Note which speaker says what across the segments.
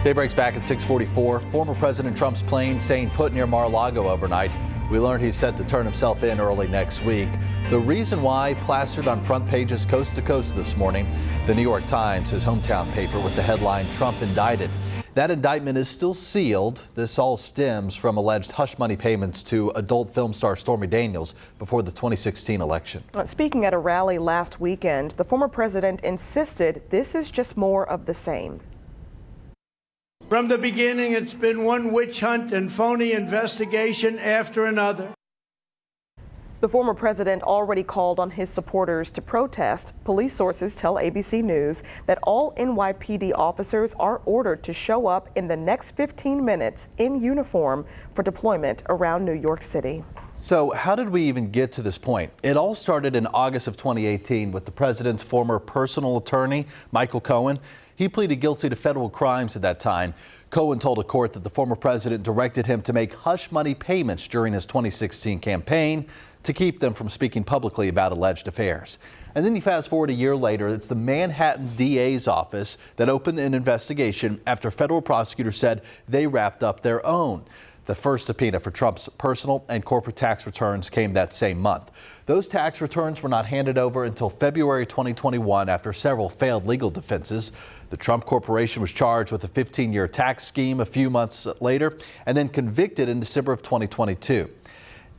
Speaker 1: Daybreak's back at 6:44. Former President Trump's plane staying put near Mar-a-Lago overnight. We learned he's set to turn himself in early next week. The reason why plastered on front pages coast to coast this morning. The New York Times, his hometown paper, with the headline "Trump indicted." That indictment is still sealed. This all stems from alleged hush money payments to adult film star Stormy Daniels before the 2016 election.
Speaker 2: Speaking at a rally last weekend, the former president insisted this is just more of the same.
Speaker 3: From the beginning, it's been one witch hunt and phony investigation after another.
Speaker 2: The former president already called on his supporters to protest. Police sources tell ABC News that all NYPD officers are ordered to show up in the next 15 minutes in uniform for deployment around New York City.
Speaker 1: So how did we even get to this point? It all started in August of 2018 with the president's former personal attorney, Michael Cohen. He pleaded guilty to federal crimes at that time. Cohen told a court that the former president directed him to make hush money payments during his 2016 campaign to keep them from speaking publicly about alleged affairs. And then you fast forward a year later, it's the Manhattan DA's office that opened an investigation after federal prosecutors said they wrapped up their own. The first subpoena for Trump's personal and corporate tax returns came that same month. Those tax returns were not handed over until February 2021 after several failed legal defenses. The Trump Corporation was charged with a 15-year tax scheme a few months later and then convicted in December of 2022.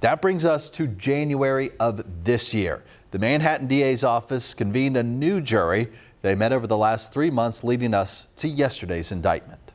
Speaker 1: That brings us to January of this year. The Manhattan DA's office convened a new jury. They met over the last 3 months, leading us to yesterday's indictment.